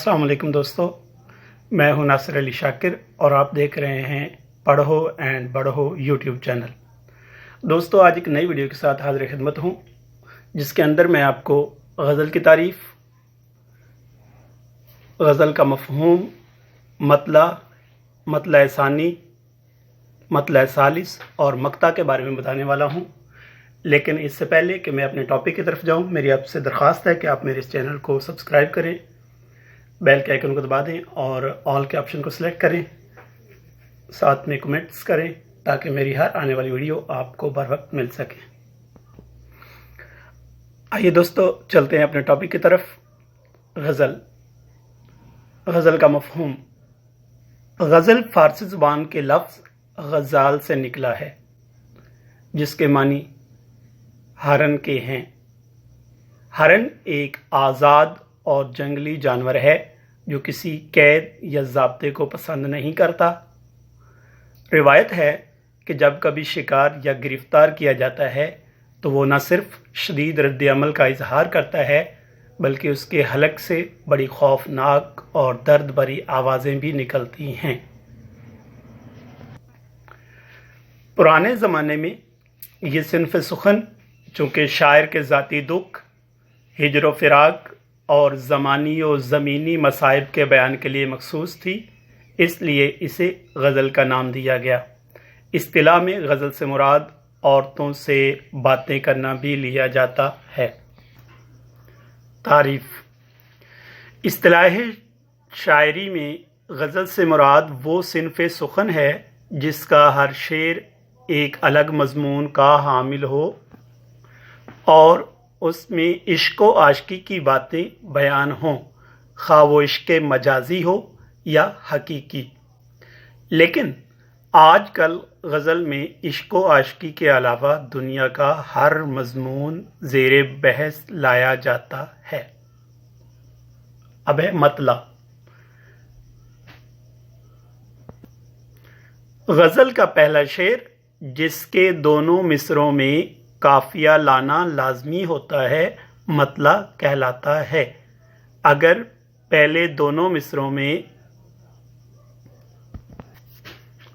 अस्सलाम वालेकुम दोस्तों, मैं हूं नासिर अली शाकिर और आप देख रहे हैं पढ़ो एंड बढ़ो यूट्यूब चैनल। दोस्तों, आज एक नई वीडियो के साथ हाजिर खिदमत हूं, जिसके अंदर मैं आपको गज़ल की तारीफ़, गज़ल का मफ़हूम, मतला सानी, मतला सालिस और मक्ता के बारे में बताने वाला हूं। लेकिन इससे पहले कि मैं अपने टॉपिक की तरफ जाऊं, मेरी आपसे दरख्वास्त है कि आप मेरे इस चैनल को सब्सक्राइब करें, बेल के आइकन को दबा दें और ऑल के ऑप्शन को सिलेक्ट करें, साथ में कमेंट्स करें ताकि मेरी हर आने वाली वीडियो आपको बर वक्त मिल सके। आइए दोस्तों, चलते हैं अपने टॉपिक की तरफ। गज़ल का मफ़हूम। गज़ल फ़ारसी ज़ुबान के लफ्ज़ गज़ाल से निकला है, जिसके मानी हरन के हैं। हरन एक आज़ाद और जंगली जानवर है जो किसी कैद या ज़ाब्ते को पसंद नहीं करता। रिवायत है कि जब कभी शिकार या गिरफ्तार किया जाता है तो वो न सिर्फ शदीद रद्द-ए-अमल का इजहार करता है, बल्कि उसके हलक से बड़ी खौफनाक और दर्द भरी आवाज़ें भी निकलती हैं। पुराने ज़माने में ये सिन्फ़ सुखन, चूँकि शायर के ज़ाती दुख, हिजर व फ़िराक और ज़मानी और ज़मीनी मसाइब के बयान के लिए मखसूस थी, इसलिए इसे गज़ल का नाम दिया गया। इस्तिलाह में गज़ल से मुराद औरतों से बातें करना भी लिया जाता है। तारीफ़। इस्तिलाह शायरी में गज़ल से मुराद वो सिन्फ़ सुखन है जिसका हर शेर एक अलग मज़मून का हामिल हो और उसमें इश्क व आशिकी की बातें बयान हों, खा वो इश्क मजाजी हो या हकीकी। लेकिन आजकल गज़ल में इश्क व आशिकी के अलावा दुनिया का हर मज़मून ज़ेरे बहस लाया जाता है। अब है मतला। गज़ल का पहला शेर, जिसके दोनों मिसरों में काफिया लाना लाजमी होता है, मतला कहलाता है। अगर पहले दोनों मिसरों में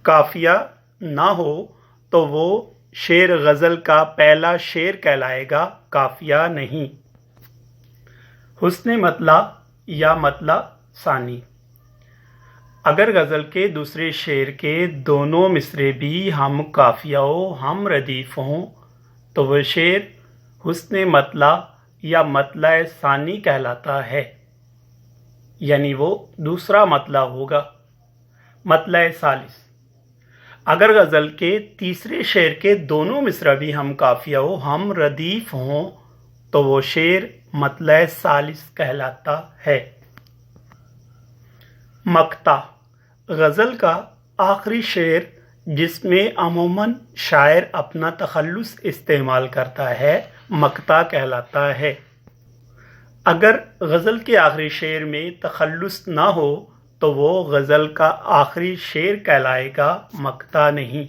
काफिया ना हो तो वो शेर गज़ल का पहला शेर कहलाएगा, काफिया नहीं। हुस्न मतला या मतला सानी। अगर गज़ल के दूसरे शेर के दोनों मिसरे भी हम काफिया हो, हम रदीफ हों, तो वह शेर हुस्न मतला या मतला सानी कहलाता है, यानी वो दूसरा मतला होगा। मतला सालिस। अगर गज़ल के तीसरे शेर के दोनों मिसरा भी हम काफिया हो, हम रदीफ हों, तो वो शेर मतला सालिस कहलाता है। मक्ता। गज़ल का आखिरी शेर जिसमें अमूमन शायर अपना तखल्लुस इस्तेमाल करता है, मक्ता कहलाता है। अगर गज़ल के आखिरी शेर में तखल्लुस ना हो तो वो गज़ल का आखिरी शेर कहलाएगा, मक्ता नहीं।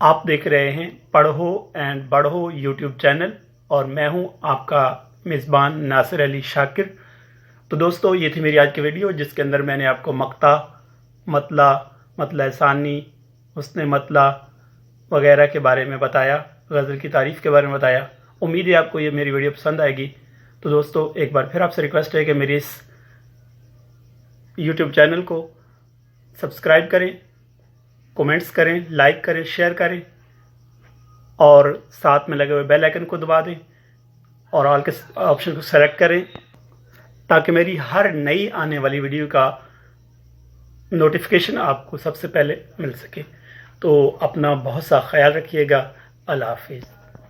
आप देख रहे हैं पढ़ो एंड बढ़ो यूट्यूब चैनल और मैं हूं आपका मेज़बान नासिर अली शाकिर। तो दोस्तों, ये थी मेरी आज की वीडियो, जिसके अंदर मैंने आपको मक्ता, मतला सानी, हुस्न मतला वगैरह के बारे में बताया, गज़ल की तारीफ़ के बारे में बताया। उम्मीद है आपको ये मेरी वीडियो पसंद आएगी। तो दोस्तों, एक बार फिर आपसे रिक्वेस्ट है कि मेरे इस यूट्यूब चैनल को सब्सक्राइब करें, कमेंट्स करें, लाइक करें, शेयर करें और साथ में लगे हुए बेल आइकन को दबा दें और ऑल के ऑप्शन को सेलेक्ट करें ताकि मेरी हर नई आने वाली वीडियो का नोटिफिकेशन आपको सबसे पहले मिल सके। तो अपना बहुत सा ख्याल रखिएगा। अल्लाह हाफिज़।